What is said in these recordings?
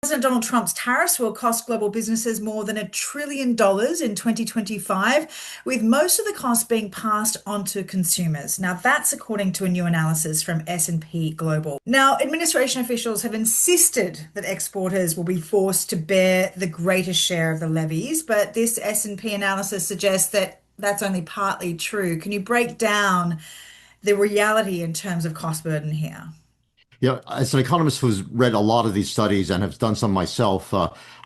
President Donald Trump's tariffs will cost global businesses more than $1 trillion in 2025, with most of the cost being passed on to consumers. Now, that's according to a new analysis from S&P Global. Now, administration officials have insisted that exporters will be forced to bear the greatest share of the levies, but this S&P analysis suggests that that's only partly true. Can you break down the reality in terms of cost burden here? Yeah, as an economist who's read a lot of these studies and have done some myself,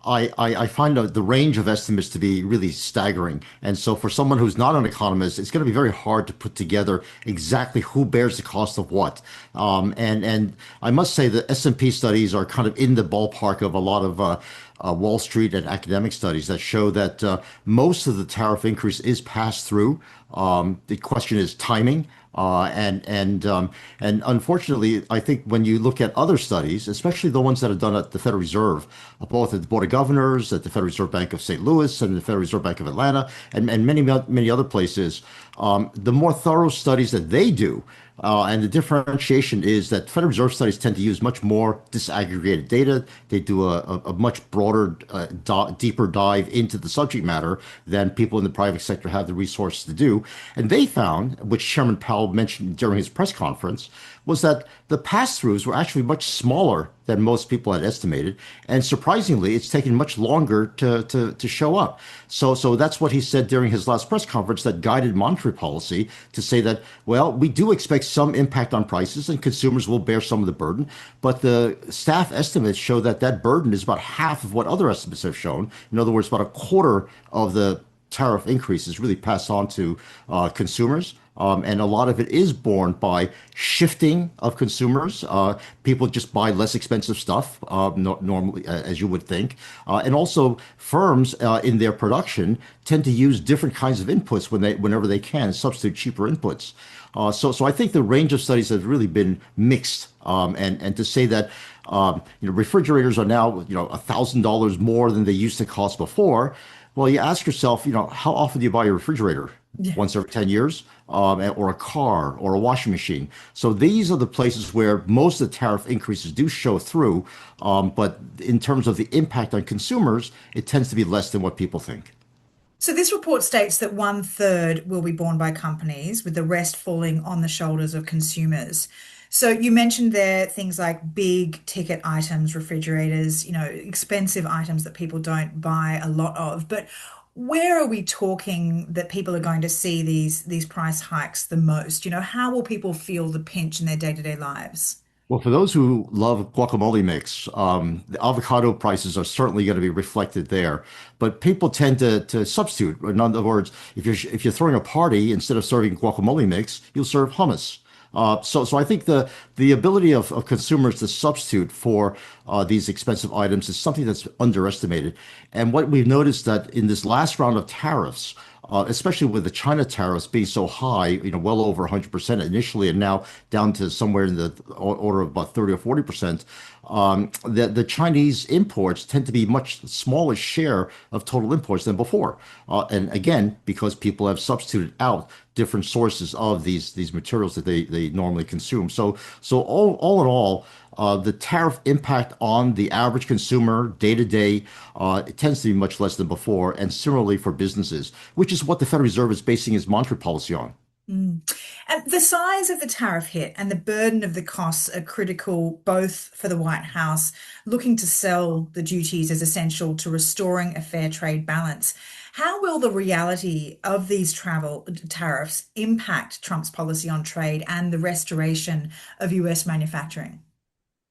I find the range of estimates to be really staggering. And so for someone who's not an economist, it's going to be very hard to put together exactly who bears the cost of what. And I must say the S&P studies are kind of in the ballpark of a lot of Wall Street and academic studies that show that most of the tariff increase is passed through. The question is timing. And unfortunately, I think when you look at other studies, especially the ones that are done at the Federal Reserve, both at the Board of Governors, at the Federal Reserve Bank of St. Louis, and the Federal Reserve Bank of Atlanta, and many other places, the more thorough studies that they do, and the differentiation is that Federal Reserve studies tend to use much more disaggregated data. They do a much broader, deeper dive into the subject matter than people in the private sector have the resources to do. And they found, which Chairman Powell mentioned during his press conference, was that the pass-throughs were actually much smaller than most people had estimated. And surprisingly, it's taken much longer to show up. So that's what he said during his last press conference that guided monetary policy to say that, well, we do expect some impact on prices and consumers will bear some of the burden. But the staff estimates show that that burden is about half of what other estimates have shown. In other words, about a quarter of the tariff increase is really passed on to consumers. And a lot of it is borne by shifting of consumers. People just buy less expensive stuff normally, as you would think. And also firms in their production tend to use different kinds of inputs whenever they can, substitute cheaper inputs. So I think the range of studies has really been mixed. And to say that refrigerators are now $1,000 more than they used to cost before. Well, you ask yourself, how often do you buy a refrigerator? Yeah. Once every 10 years, or a car or a washing machine. So these are the places where most of the tariff increases do show through. But in terms of the impact on consumers, it tends to be less than what people think. So this report states that 1/3 will be borne by companies, with the rest falling on the shoulders of consumers. So you mentioned there things like big ticket items, refrigerators, expensive items that people don't buy a lot of. But where are we talking that people are going to see these price hikes the most? How will people feel the pinch in their day-to-day lives? Well, for those who love guacamole mix, the avocado prices are certainly going to be reflected there. But people tend to substitute. In other words, if you're throwing a party, instead of serving guacamole mix, you'll serve hummus. So I think the ability of consumers to substitute for these expensive items is something that's underestimated. And what we've noticed that in this last round of tariffs, especially with the China tariffs being so high, well over 100% initially, and now down to somewhere in the order of about 30 or 40%, the Chinese imports tend to be much smaller share of total imports than before. And again, because people have substituted out different sources of these materials that they normally consume. So all in all, the tariff impact on the average consumer day to day, it tends to be much less than before, and similarly for businesses, which is what the Federal Reserve is basing its monetary policy on. Mm. And the size of the tariff hit and the burden of the costs are critical both for the White House, looking to sell the duties as essential to restoring a fair trade balance. How will the reality of these travel tariffs impact Trump's policy on trade and the restoration of US manufacturing?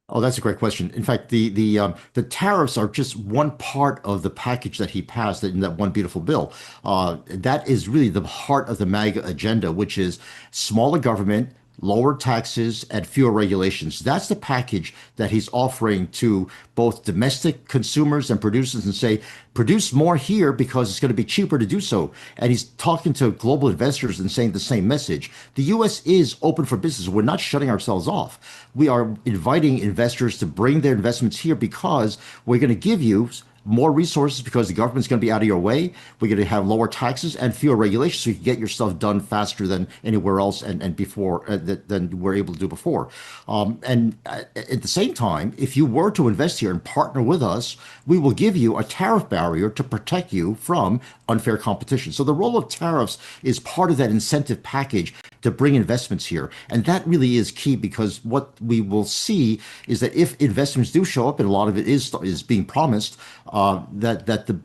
Oh, that's a great question. In fact, the tariffs are just one part of the package that he passed in that one beautiful bill. That is really the heart of the MAGA agenda, which is smaller government, lower taxes, and fewer regulations. That's the package that he's offering to both domestic consumers and producers and say, produce more here because it's going to be cheaper to do so. And he's talking to global investors and saying the same message. The U.S. is open for business. We're not shutting ourselves off. We are inviting investors to bring their investments here because we're going to give you more resources because the government's going to be out of your way. We're going to have lower taxes and fewer regulations, so you can get your stuff done faster than anywhere else and before than we're able to do before. And at the same time, if you were to invest here and partner with us, we will give you a tariff barrier to protect you from unfair competition. So the role of tariffs is part of that incentive package to bring investments here. And that really is key because what we will see is that if investments do show up, and a lot of it is being promised, that the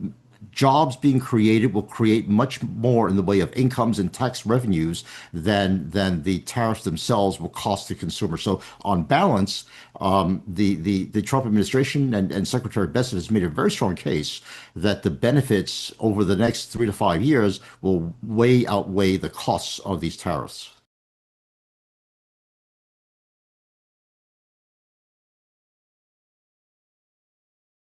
jobs being created will create much more in the way of incomes and tax revenues than the tariffs themselves will cost the consumer. So on balance, the Trump administration and Secretary Bessent has made a very strong case that the benefits over the next 3 to 5 years will way outweigh the costs of these tariffs.